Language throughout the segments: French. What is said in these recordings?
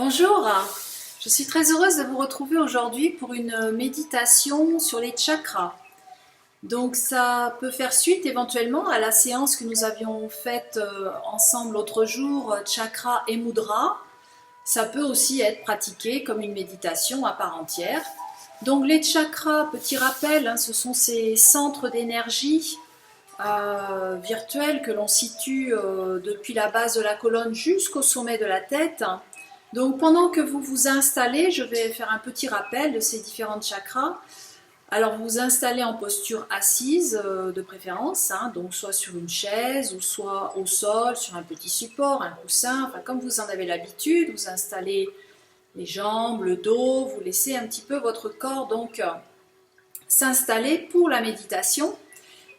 Bonjour, je suis très heureuse de vous retrouver aujourd'hui pour une méditation sur les chakras. Donc ça peut faire suite éventuellement à la séance que nous avions faite ensemble l'autre jour, chakra et mudra. Ça peut aussi être pratiqué comme une méditation à part entière. Donc les chakras, petit rappel, ce sont ces centres d'énergie virtuels que l'on situe depuis la base de la colonne jusqu'au sommet de la tête. Donc pendant que vous vous installez, je vais faire un petit rappel de ces différents chakras. Alors vous vous installez en posture assise de préférence, donc soit sur une chaise ou soit au sol, sur un petit support, un coussin, enfin comme vous en avez l'habitude. Vous installez les jambes, le dos, vous laissez un petit peu votre corps donc s'installer pour la méditation.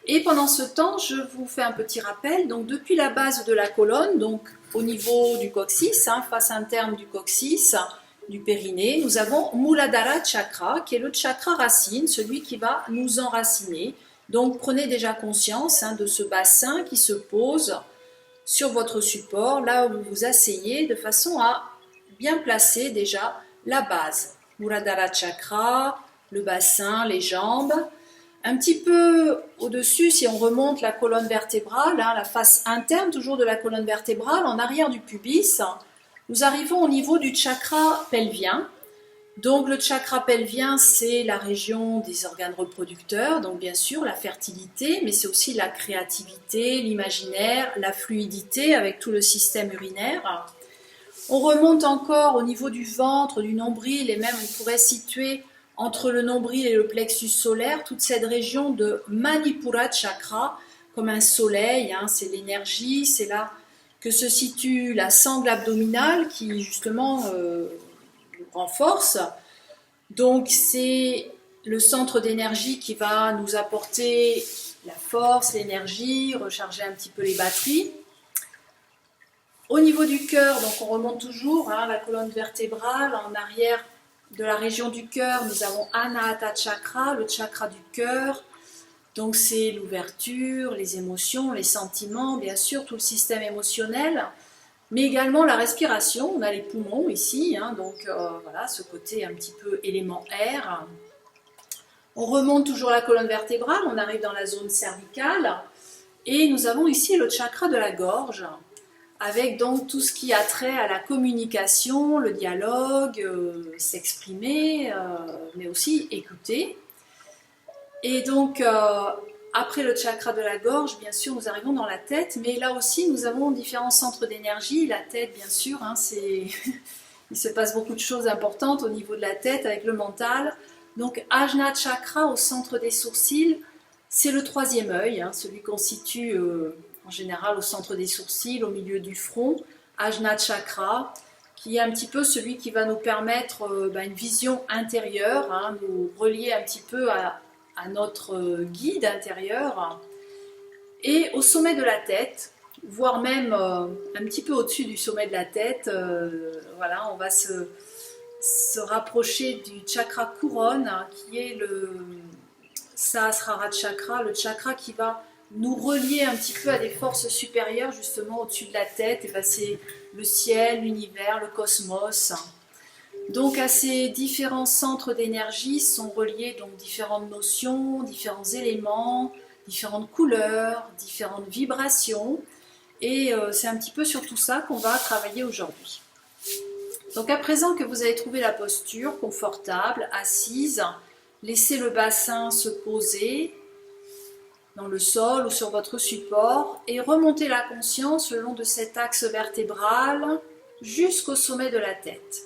Et pendant ce temps, je vous fais un petit rappel. Donc depuis la base de la colonne, donc au niveau du coccyx, face interne du coccyx, du périnée, nous avons Muladhara Chakra, qui est le chakra racine, celui qui va nous enraciner. Donc prenez déjà conscience de ce bassin qui se pose sur votre support, là où vous vous asseyez, de façon à bien placer déjà la base. Muladhara Chakra, le bassin, les jambes. Un petit peu au-dessus, si on remonte la colonne vertébrale, la face interne toujours de la colonne vertébrale, en arrière du pubis, nous arrivons au niveau du chakra pelvien. Donc le chakra pelvien, c'est la région des organes reproducteurs, donc bien sûr la fertilité, mais c'est aussi la créativité, l'imaginaire, la fluidité avec tout le système urinaire. On remonte encore au niveau du ventre, du nombril, et même on pourrait situer entre le nombril et le plexus solaire, toute cette région de Manipura Chakra, comme un soleil, c'est l'énergie, c'est là que se situe la sangle abdominale qui justement renforce. Donc c'est le centre d'énergie qui va nous apporter la force, l'énergie, recharger un petit peu les batteries. Au niveau du cœur, donc on remonte toujours, la colonne vertébrale, en arrière de la région du cœur, nous avons Anahata Chakra, le chakra du cœur. Donc c'est l'ouverture, les émotions, les sentiments, bien sûr tout le système émotionnel, mais également la respiration. On a les poumons ici, donc voilà, ce côté un petit peu élément air. On remonte toujours la colonne vertébrale, on arrive dans la zone cervicale, et nous avons ici le chakra de la gorge, avec donc tout ce qui a trait à la communication, le dialogue, s'exprimer, mais aussi écouter. Et donc, après le chakra de la gorge, bien sûr, nous arrivons dans la tête, mais là aussi, nous avons différents centres d'énergie. La tête, bien sûr, il se passe beaucoup de choses importantes au niveau de la tête avec le mental. Donc, Ajna Chakra au centre des sourcils, c'est le troisième œil, celui qu'on situe en général au centre des sourcils, au milieu du front. Ajna Chakra, qui est un petit peu celui qui va nous permettre une vision intérieure, nous relier un petit peu à notre guide intérieur. Et au sommet de la tête, voire même un petit peu au-dessus du sommet de la tête, voilà, on va se rapprocher du chakra couronne, qui est le Sahasrara Chakra, le chakra qui va nous relier un petit peu à des forces supérieures, justement au-dessus de la tête. Et c'est le ciel, l'univers, le cosmos. Donc à ces différents centres d'énergie sont reliés donc différentes notions, différents éléments, différentes couleurs, différentes vibrations. Et c'est un petit peu sur tout ça qu'on va travailler aujourd'hui. Donc à présent que vous avez trouvé la posture confortable, assise, laissez le bassin se poser dans le sol ou sur votre support et remontez la conscience le long de cet axe vertébral jusqu'au sommet de la tête.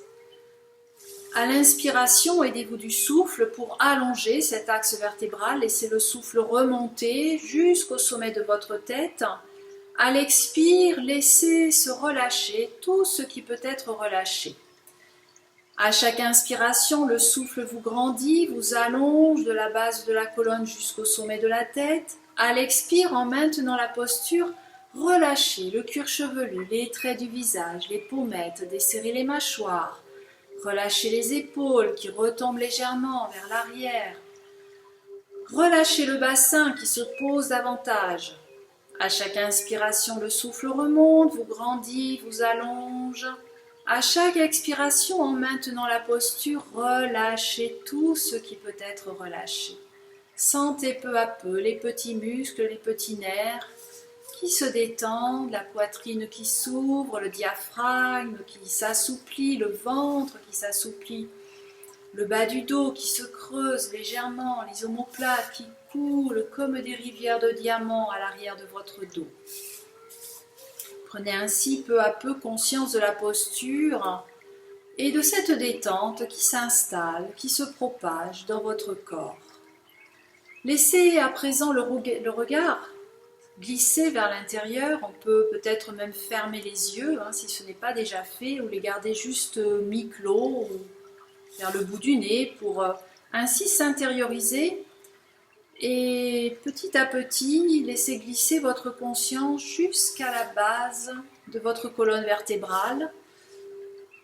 À l'inspiration, aidez-vous du souffle pour allonger cet axe vertébral, laissez le souffle remonter jusqu'au sommet de votre tête. À l'expire, laissez se relâcher tout ce qui peut être relâché. À chaque inspiration, le souffle vous grandit, vous allonge de la base de la colonne jusqu'au sommet de la tête. À l'expire, en maintenant la posture, relâchez le cuir chevelu, les traits du visage, les pommettes, desserrez les mâchoires. Relâchez les épaules qui retombent légèrement vers l'arrière. Relâchez le bassin qui se pose davantage. À chaque inspiration, le souffle remonte, vous grandit, vous allonge. À chaque expiration, en maintenant la posture, relâchez tout ce qui peut être relâché. Sentez peu à peu les petits muscles, les petits nerfs qui se détendent, la poitrine qui s'ouvre, le diaphragme qui s'assouplit, le ventre qui s'assouplit, le bas du dos qui se creuse légèrement, les omoplates qui coulent comme des rivières de diamants à l'arrière de votre dos. Prenez ainsi peu à peu conscience de la posture et de cette détente qui s'installe, qui se propage dans votre corps. Laissez à présent le regard glisser vers l'intérieur. On peut peut-être même fermer les yeux si ce n'est pas déjà fait, ou les garder juste mi-clos ou vers le bout du nez pour ainsi s'intérioriser. Et petit à petit, laissez glisser votre conscience jusqu'à la base de votre colonne vertébrale,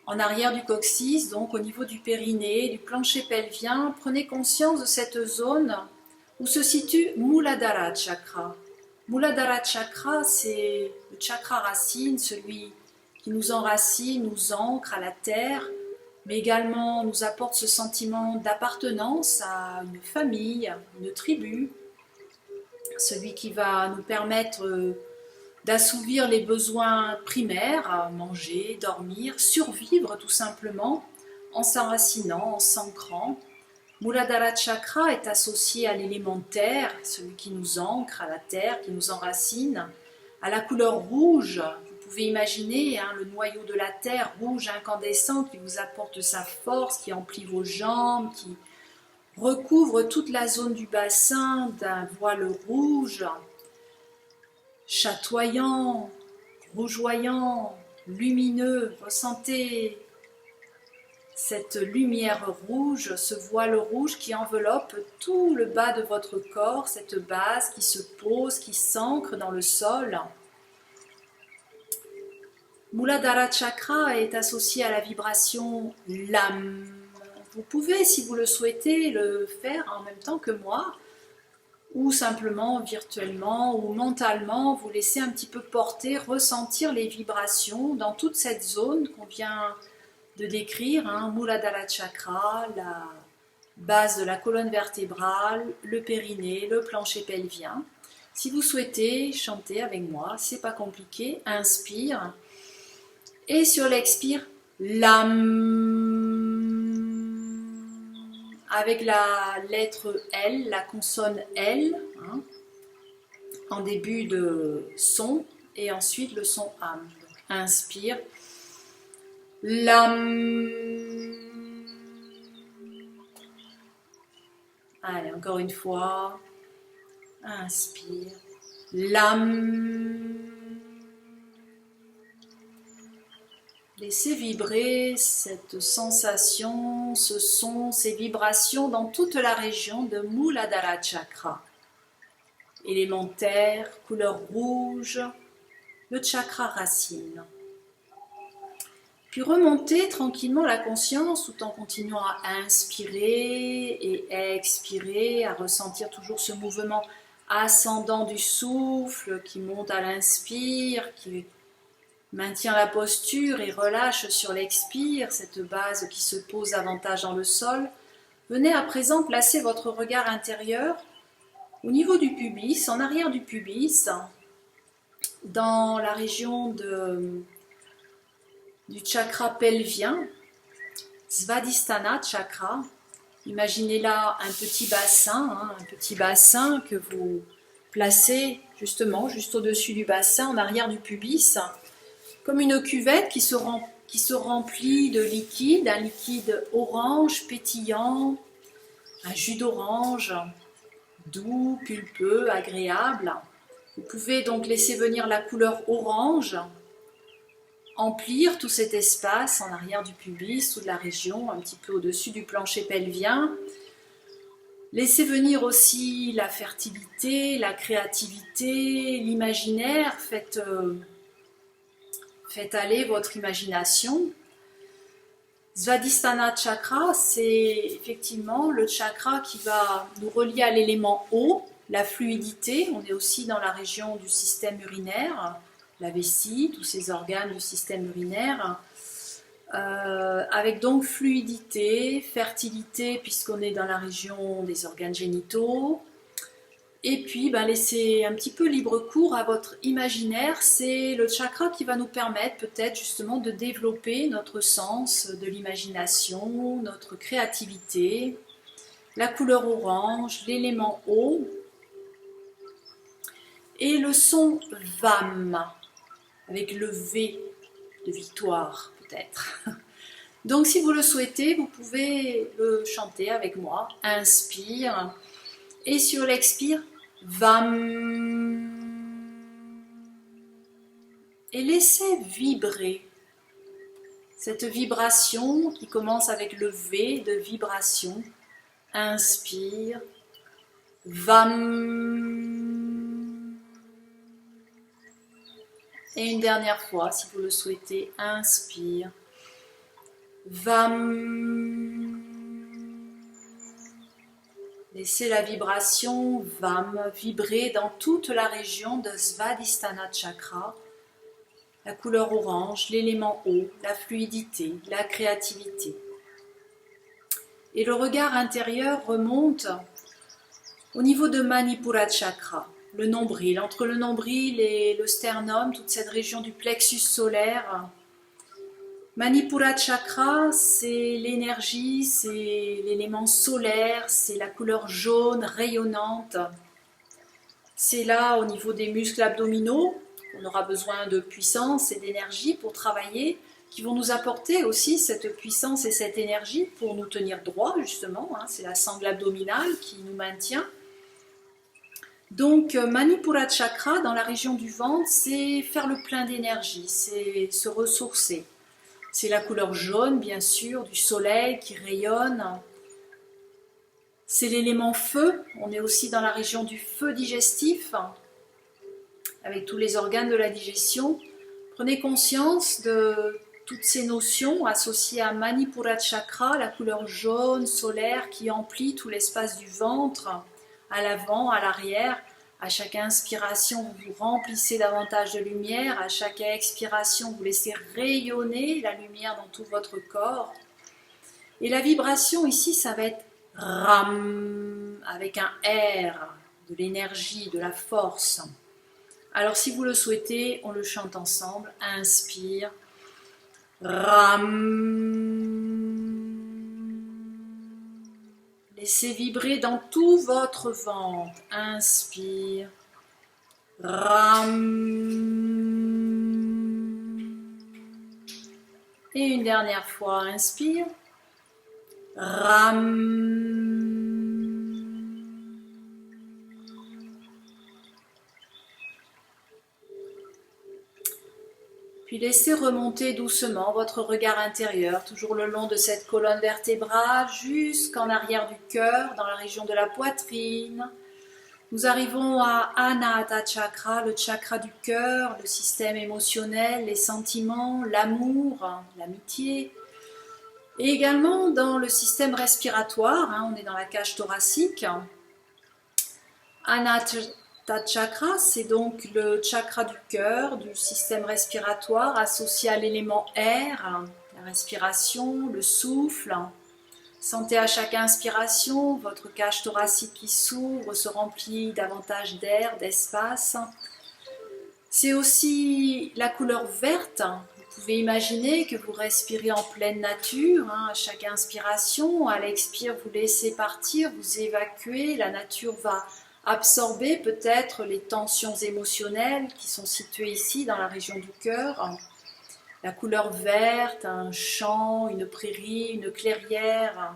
en arrière du coccyx, donc au niveau du périnée, du plancher pelvien. Prenez conscience de cette zone où se situe Muladhara Chakra. Muladhara Chakra, c'est le chakra racine, celui qui nous enracine, nous ancre à la terre, mais également nous apporte ce sentiment d'appartenance à une famille, une tribu, celui qui va nous permettre d'assouvir les besoins primaires, manger, dormir, survivre tout simplement, en s'enracinant, en s'ancrant. Muladhara Chakra est associé à l'élément terre, celui qui nous ancre à la terre, qui nous enracine, à la couleur rouge. Vous pouvez imaginer le noyau de la terre rouge incandescent qui vous apporte sa force, qui emplit vos jambes, qui recouvre toute la zone du bassin d'un voile rouge, chatoyant, rougeoyant, lumineux. Ressentez cette lumière rouge, ce voile rouge qui enveloppe tout le bas de votre corps, cette base qui se pose, qui s'ancre dans le sol. Muladhara Chakra est associé à la vibration LAM. Vous pouvez, si vous le souhaitez, le faire en même temps que moi, ou simplement virtuellement ou mentalement, vous laisser un petit peu porter, ressentir les vibrations dans toute cette zone qu'on vient de décrire, Muladhara Chakra, la base de la colonne vertébrale, le périnée, le plancher pelvien. Si vous souhaitez chanter avec moi, c'est pas compliqué, inspire. Et sur l'expire, LAM, avec la lettre L, la consonne L, en début de son, et ensuite le son AM. Donc, inspire, LAM. Allez, encore une fois, inspire, LAM. Laissez vibrer cette sensation, ce son, ces vibrations dans toute la région de Muladhara Chakra. Élémentaire, couleur rouge, le chakra racine. Puis remontez tranquillement la conscience tout en continuant à inspirer et expirer, à ressentir toujours ce mouvement ascendant du souffle qui monte à l'inspire, qui maintient la posture et relâche sur l'expire, cette base qui se pose davantage dans le sol. Venez à présent placer votre regard intérieur au niveau du pubis, en arrière du pubis, dans la région du chakra pelvien, Svadhisthana Chakra. Imaginez là un petit bassin que vous placez justement juste au-dessus du bassin, en arrière du pubis, comme une cuvette qui se remplit de liquide, un liquide orange pétillant, un jus d'orange doux, pulpeux, agréable. Vous pouvez donc laisser venir la couleur orange, emplir tout cet espace en arrière du pubis, toute la région, un petit peu au-dessus du plancher pelvien. Laissez venir aussi la fertilité, la créativité, l'imaginaire. Faites aller votre imagination. Svadhisthana Chakra, c'est effectivement le chakra qui va nous relier à l'élément eau, la fluidité. On est aussi dans la région du système urinaire, la vessie, tous ces organes du système urinaire. avec donc fluidité, fertilité, puisqu'on est dans la région des organes génitaux. Et puis, laissez un petit peu libre cours à votre imaginaire. C'est le chakra qui va nous permettre peut-être justement de développer notre sens de l'imagination, notre créativité. La couleur orange, l'élément eau et le son VAM, avec le V de victoire peut-être. Donc si vous le souhaitez, vous pouvez le chanter avec moi. Inspire et sur l'expire, VAM. Et laissez vibrer cette vibration qui commence avec le V de vibration. Inspire, VAM. Et une dernière fois, si vous le souhaitez, inspire, VAM. Laissez la vibration VAM vibrer dans toute la région de Svadhisthana Chakra, la couleur orange, l'élément eau, la fluidité, la créativité. Et le regard intérieur remonte au niveau de Manipura Chakra, le nombril, entre le nombril et le sternum, toute cette région du plexus solaire. Manipura Chakra, c'est l'énergie, c'est l'élément solaire, c'est la couleur jaune rayonnante. C'est là, au niveau des muscles abdominaux, on aura besoin de puissance et d'énergie pour travailler, qui vont nous apporter aussi cette puissance et cette énergie pour nous tenir droit, justement. C'est la sangle abdominale qui nous maintient. Donc, Manipura Chakra, dans la région du ventre, c'est faire le plein d'énergie, c'est se ressourcer. C'est la couleur jaune, bien sûr, du soleil qui rayonne. C'est l'élément feu, on est aussi dans la région du feu digestif, avec tous les organes de la digestion. Prenez conscience de toutes ces notions associées à Manipura Chakra, la couleur jaune, solaire, qui emplit tout l'espace du ventre, à l'avant, à l'arrière. À chaque inspiration, vous vous remplissez davantage de lumière. À chaque expiration, vous laissez rayonner la lumière dans tout votre corps. Et la vibration ici, ça va être RAM, avec un R, de l'énergie, de la force. Alors si vous le souhaitez, on le chante ensemble. Inspire. RAM. Laissez vibrer dans tout votre ventre. Inspire. Ram. Et une dernière fois, inspire. Ram. Puis laissez remonter doucement votre regard intérieur, toujours le long de cette colonne vertébrale, jusqu'en arrière du cœur, dans la région de la poitrine. Nous arrivons à Anahata Chakra, le chakra du cœur, le système émotionnel, les sentiments, l'amour, l'amitié. Et également dans le système respiratoire, on est dans la cage thoracique. Anahata Chakra, c'est donc le chakra du cœur, du système respiratoire, associé à l'élément air, la respiration, le souffle. Sentez à chaque inspiration votre cage thoracique qui s'ouvre, se remplit davantage d'air, d'espace. C'est aussi la couleur verte. Vous pouvez imaginer que vous respirez en pleine nature. À chaque inspiration, à l'expire, vous laissez partir, vous évacuez. La nature va absorber peut-être les tensions émotionnelles qui sont situées ici dans la région du cœur. La couleur verte, un champ, une prairie, une clairière,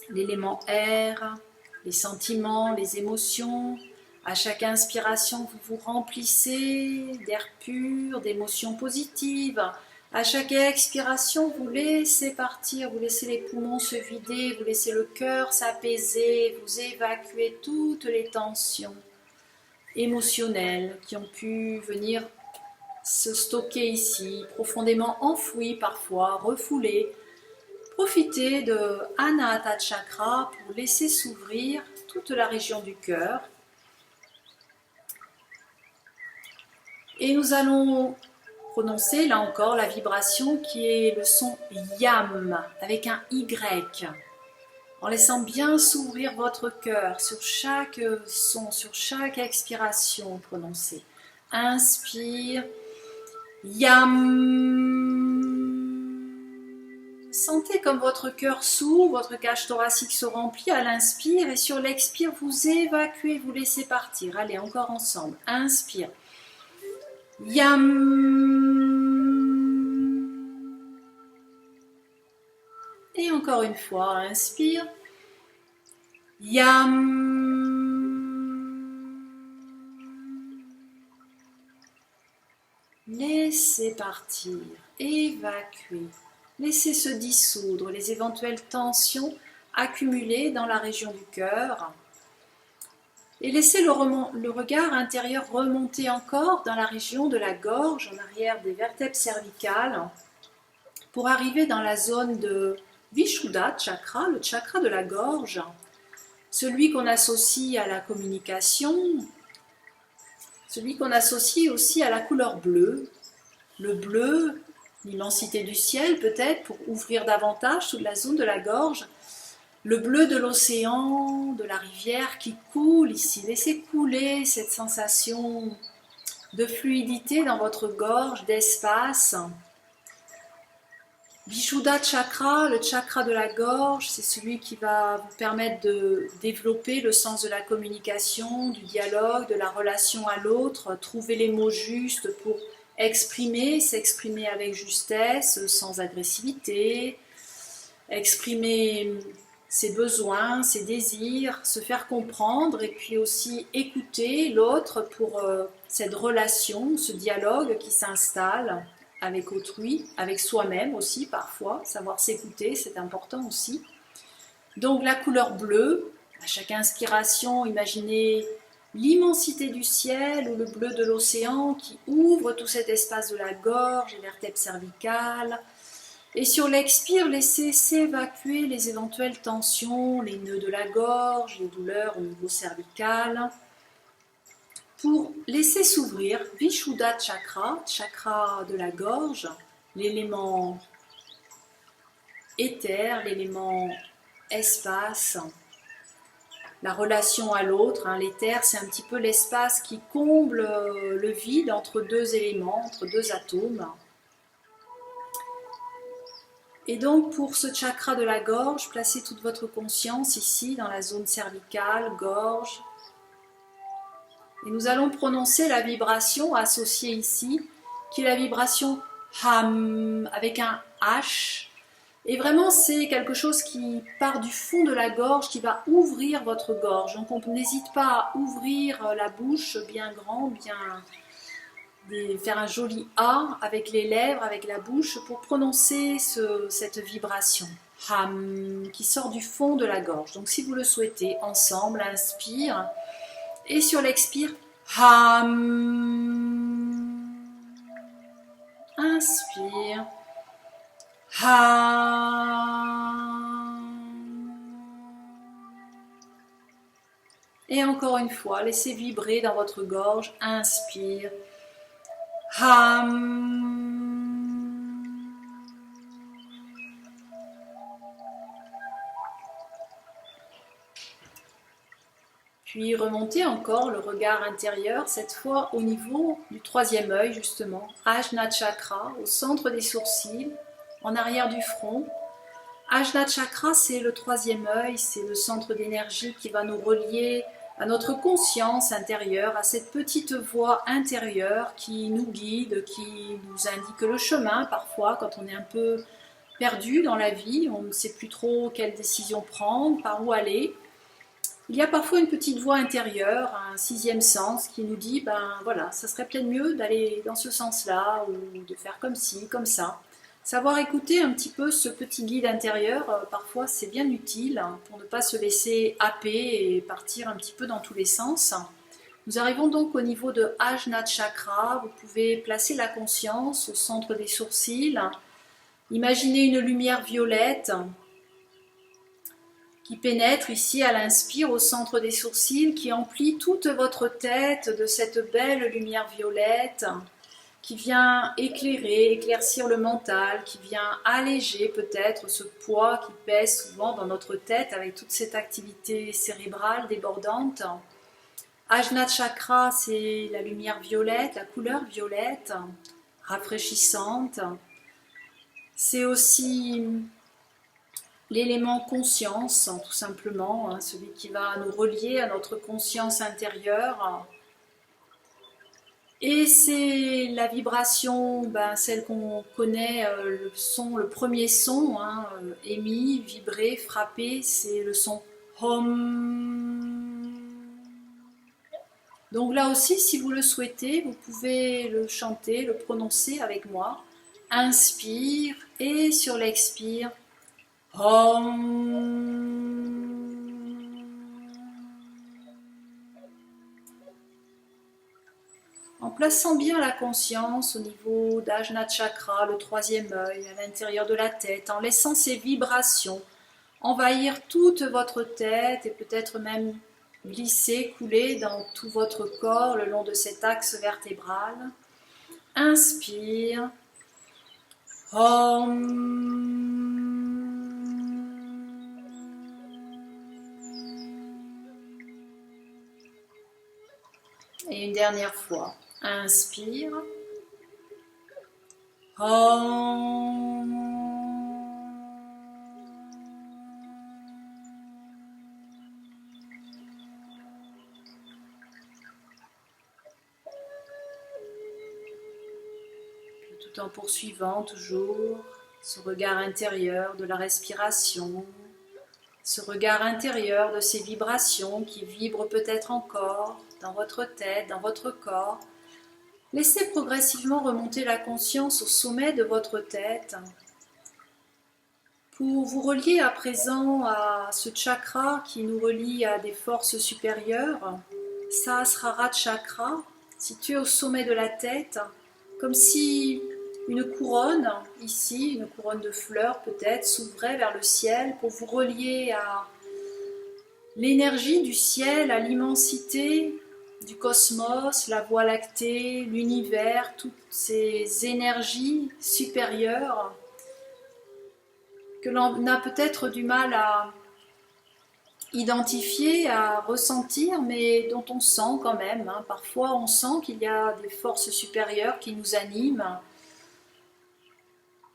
l'élément air, les sentiments, les émotions. À chaque inspiration, vous vous remplissez d'air pur, d'émotions positives. À chaque expiration, vous laissez partir, vous laissez les poumons se vider, vous laissez le cœur s'apaiser, vous évacuez toutes les tensions émotionnelles qui ont pu venir se stocker ici, profondément enfouies parfois, refoulées. Profitez de Anahata Chakra pour laisser s'ouvrir toute la région du cœur. Et nous allons Prononcez là encore la vibration qui est le son YAM avec un Y, en laissant bien s'ouvrir votre cœur sur chaque son, sur chaque expiration prononcée. Inspire, YAM. Sentez comme votre cœur s'ouvre, votre cage thoracique se remplit à l'inspire et sur l'expire, vous évacuez, vous laissez partir. Allez, encore ensemble. Inspire. Yam. Et encore une fois, inspire. Yam. Laissez partir, évacuer. Laissez se dissoudre les éventuelles tensions accumulées dans la région du cœur. Et laissez le regard intérieur remonter encore dans la région de la gorge, en arrière des vertèbres cervicales, pour arriver dans la zone de Vishuddha Chakra, le chakra de la gorge, celui qu'on associe à la communication, celui qu'on associe aussi à la couleur bleue. Le bleu, l'immensité du ciel peut-être, pour ouvrir davantage toute la zone de la gorge. Le bleu de l'océan, de la rivière qui coule ici. Laissez couler cette sensation de fluidité dans votre gorge, d'espace. Vishuddha Chakra, le chakra de la gorge, c'est celui qui va vous permettre de développer le sens de la communication, du dialogue, de la relation à l'autre, trouver les mots justes pour s'exprimer avec justesse, sans agressivité, exprimer ses besoins, ses désirs, se faire comprendre et puis aussi écouter l'autre pour cette relation, ce dialogue qui s'installe avec autrui, avec soi-même aussi parfois, savoir s'écouter, c'est important aussi. Donc la couleur bleue, à chaque inspiration, imaginez l'immensité du ciel ou le bleu de l'océan qui ouvre tout cet espace de la gorge, les vertèbres cervicales. Et sur l'expire, laissez s'évacuer les éventuelles tensions, les nœuds de la gorge, les douleurs au niveau cervical, pour laisser s'ouvrir Vishuddha Chakra, chakra de la gorge, l'élément éther, l'élément espace, la relation à l'autre. L'éther, c'est un petit peu l'espace qui comble le vide entre deux éléments, entre deux atomes. Et donc pour ce chakra de la gorge, placez toute votre conscience ici dans la zone cervicale, gorge. Et nous allons prononcer la vibration associée ici, qui est la vibration HAM, avec un H. Et vraiment c'est quelque chose qui part du fond de la gorge, qui va ouvrir votre gorge. Donc on n'hésite pas à ouvrir la bouche bien grand, bien... faire un joli A avec les lèvres, avec la bouche, pour prononcer cette vibration Ham qui sort du fond de la gorge. Donc si vous le souhaitez, ensemble, inspire et sur l'expire Ham. Inspire Ham. Et encore une fois, laissez vibrer dans votre gorge. Inspire Ham. Puis remontez encore le regard intérieur, cette fois au niveau du troisième œil justement, Ajna Chakra, au centre des sourcils, en arrière du front. Ajna Chakra, c'est le troisième œil, c'est le centre d'énergie qui va nous relier à notre conscience intérieure, à cette petite voix intérieure qui nous guide, qui nous indique le chemin parfois quand on est un peu perdu dans la vie, on ne sait plus trop quelle décision prendre, par où aller. Il y a parfois une petite voix intérieure, un sixième sens qui nous dit, voilà, ça serait peut-être mieux d'aller dans ce sens-là ou de faire comme ci, comme ça. Savoir écouter un petit peu ce petit guide intérieur, parfois c'est bien utile pour ne pas se laisser happer et partir un petit peu dans tous les sens. Nous arrivons donc au niveau de Ajna Chakra. Vous pouvez placer la conscience au centre des sourcils. Imaginez une lumière violette qui pénètre ici à l'inspire au centre des sourcils, qui emplit toute votre tête de cette belle lumière violette, qui vient éclairer, éclaircir le mental, qui vient alléger peut-être ce poids qui pèse souvent dans notre tête avec toute cette activité cérébrale débordante. Ajna Chakra, c'est la lumière violette, la couleur violette, rafraîchissante. C'est aussi l'élément conscience, tout simplement, celui qui va nous relier à notre conscience intérieure. Et c'est la vibration, celle qu'on connaît, le son, le premier son, émis, vibré, frappé, c'est le son Hom. Donc là aussi, si vous le souhaitez, vous pouvez le chanter, le prononcer avec moi. Inspire et sur l'expire, Hom. En plaçant bien la conscience au niveau d'Ajna Chakra, le troisième œil, à l'intérieur de la tête, en laissant ces vibrations envahir toute votre tête et peut-être même glisser, couler dans tout votre corps le long de cet axe vertébral. Inspire. Om. Et une dernière fois. Inspire. Om. Tout en poursuivant toujours ce regard intérieur de la respiration, ce regard intérieur de ces vibrations qui vibrent peut-être encore dans votre tête, dans votre corps. Laissez progressivement remonter la conscience au sommet de votre tête pour vous relier à présent à ce chakra qui nous relie à des forces supérieures, Sahasrara Chakra, situé au sommet de la tête, comme si une couronne, ici, une couronne de fleurs peut-être, s'ouvrait vers le ciel pour vous relier à l'énergie du ciel, à l'immensité du cosmos, la Voie lactée, l'univers, toutes ces énergies supérieures que l'on a peut-être du mal à identifier, à ressentir, mais dont on sent quand même. Parfois, on sent qu'il y a des forces supérieures qui nous animent.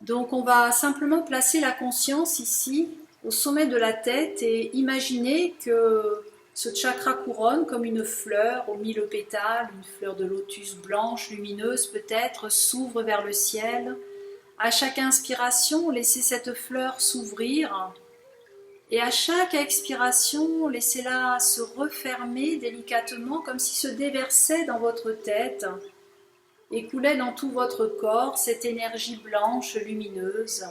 Donc, on va simplement placer la conscience ici, au sommet de la tête, et imaginer que ce chakra couronne comme une fleur aux 1000 pétales, une fleur de lotus blanche, lumineuse peut-être, s'ouvre vers le ciel. À chaque inspiration, laissez cette fleur s'ouvrir. Et à chaque expiration, laissez-la se refermer délicatement comme si se déversait dans votre tête et coulait dans tout votre corps cette énergie blanche lumineuse.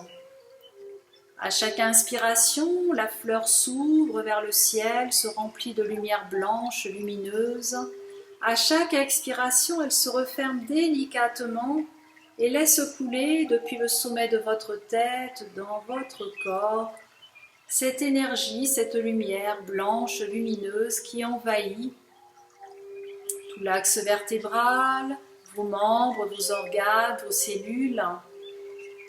À chaque inspiration, la fleur s'ouvre vers le ciel, se remplit de lumière blanche lumineuse. À chaque expiration, elle se referme délicatement et laisse couler depuis le sommet de votre tête dans votre corps cette énergie, cette lumière blanche lumineuse qui envahit tout l'axe vertébral, vos membres, vos organes, vos cellules.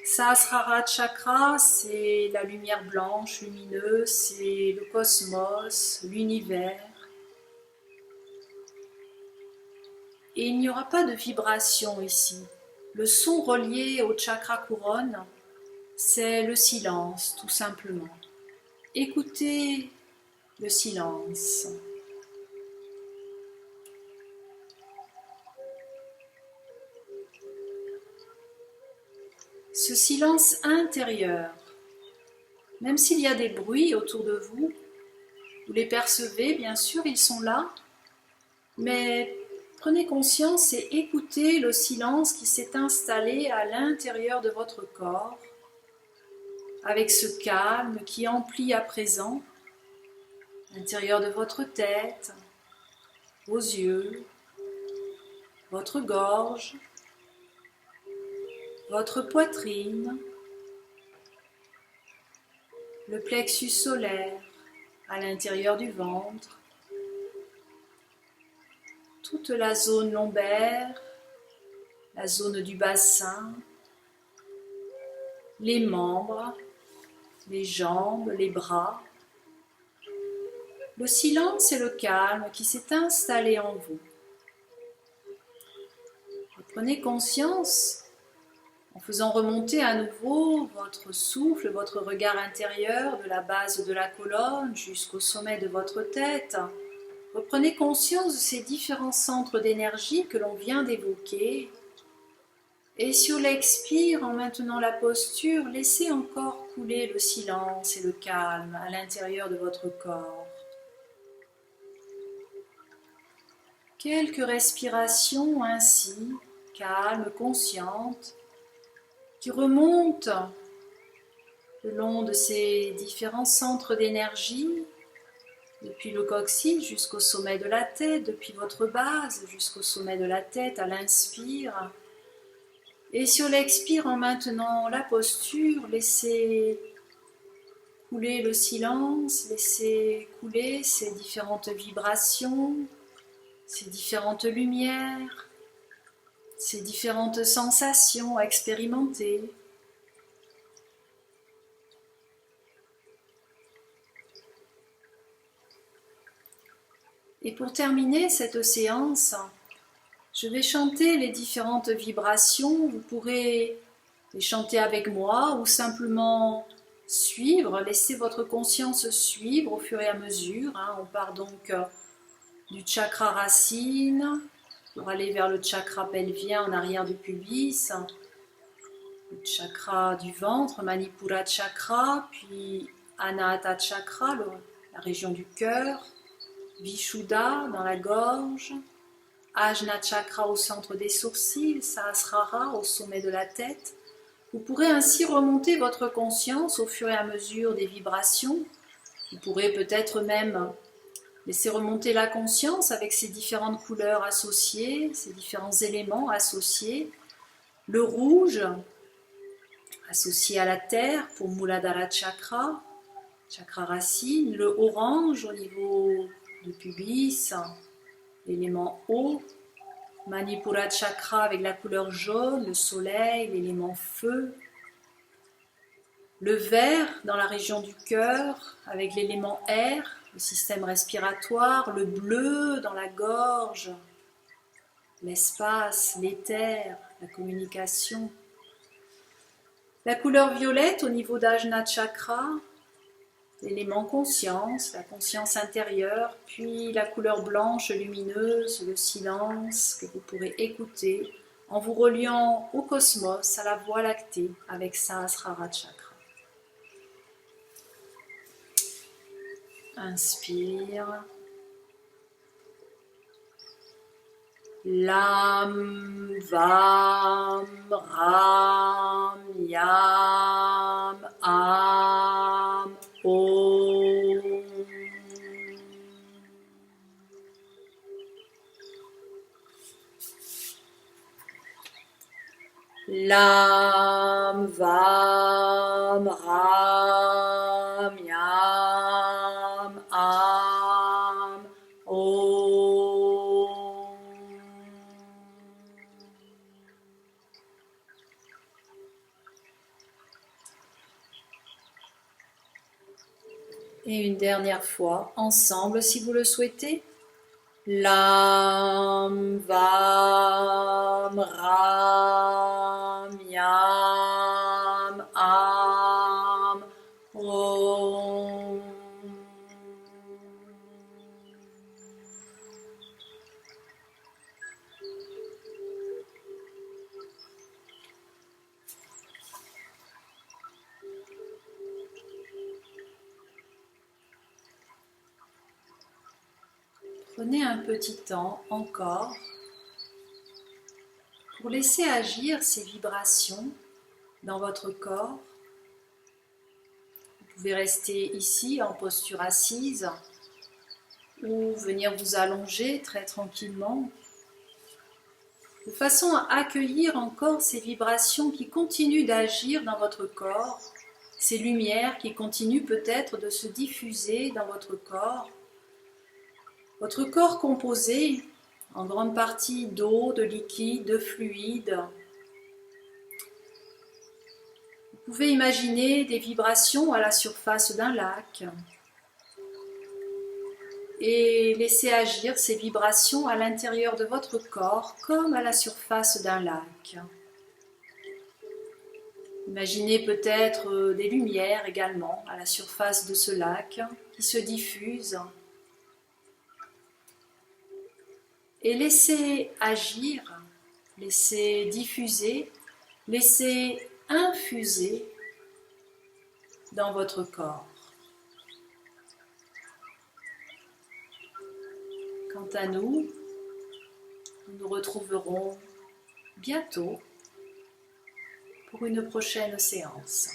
Sahasrara Chakra, c'est la lumière blanche lumineuse, c'est le cosmos, l'univers. Et il n'y aura pas de vibration ici. Le son relié au chakra couronne, c'est le silence, tout simplement. Écoutez le silence. Ce silence intérieur, même s'il y a des bruits autour de vous, vous les percevez, bien sûr, ils sont là, mais prenez conscience et écoutez le silence qui s'est installé à l'intérieur de votre corps, avec ce calme qui emplit à présent l'intérieur de votre tête, vos yeux, votre gorge, votre poitrine, le plexus solaire à l'intérieur du ventre, toute la zone lombaire, la zone du bassin, les membres, les jambes, les bras. Le silence et le calme qui s'est installé en vous. Prenez conscience, en faisant remonter à nouveau votre souffle, votre regard intérieur de la base de la colonne jusqu'au sommet de votre tête. Reprenez conscience de ces différents centres d'énergie que l'on vient d'évoquer. Et sur l'expire, en maintenant la posture, laissez encore couler le silence et le calme à l'intérieur de votre corps. Quelques respirations ainsi, calmes, conscientes, qui remontent le long de ces différents centres d'énergie, depuis le coccyx jusqu'au sommet de la tête, depuis votre base jusqu'au sommet de la tête à l'inspire. Et sur l'expire, en maintenant la posture, laissez couler le silence, laissez couler ces différentes vibrations, ces différentes lumières, ces différentes sensations à expérimenter. Et pour terminer cette séance, je vais chanter les différentes vibrations. Vous pourrez les chanter avec moi ou simplement suivre, laisser votre conscience suivre au fur et à mesure. On part donc du chakra racine pour aller vers le chakra pelvien en arrière du pubis, le chakra du ventre, Manipura chakra, puis Anahata chakra, la région du cœur, Vishuddha dans la gorge, Ajna chakra au centre des sourcils, Sahasrara au sommet de la tête. Vous pourrez ainsi remonter votre conscience au fur et à mesure des vibrations. Vous pourrez peut-être même laisser remonter la conscience avec ces différentes couleurs associées, ces différents éléments associés. Le rouge, associé à la terre pour Muladhara chakra, chakra racine. Le orange au niveau du pubis, l'élément eau. Manipura chakra avec la couleur jaune, le soleil, l'élément feu. Le vert dans la région du cœur avec l'élément air, le système respiratoire. Le bleu dans la gorge, l'espace, l'éther, la communication. La couleur violette au niveau d'Ajna chakra, l'élément conscience, la conscience intérieure, puis la couleur blanche lumineuse, le silence que vous pourrez écouter en vous reliant au cosmos, à la voie lactée avec Sahasrara chakra. Inspire. Lam, Vam, Ram, Yam, Am, Om. Lam, Vam, Ram, Yam, Am, Om. Et une dernière fois, ensemble si vous le souhaitez. Lam, Vam, Ram, Yam, Am, Om. Prenez un petit temps encore pour laisser agir ces vibrations dans votre corps. Vous pouvez rester ici en posture assise ou venir vous allonger très tranquillement de façon à accueillir encore ces vibrations qui continuent d'agir dans votre corps, ces lumières qui continuent peut-être de se diffuser dans votre corps. Votre corps composé en grande partie d'eau, de liquide, de fluide. Vous pouvez imaginer des vibrations à la surface d'un lac et laisser agir ces vibrations à l'intérieur de votre corps comme à la surface d'un lac. Imaginez peut-être des lumières également à la surface de ce lac qui se diffusent et laissez agir, laissez diffuser, laissez infuser dans votre corps. Quant à nous, nous nous retrouverons bientôt pour une prochaine séance.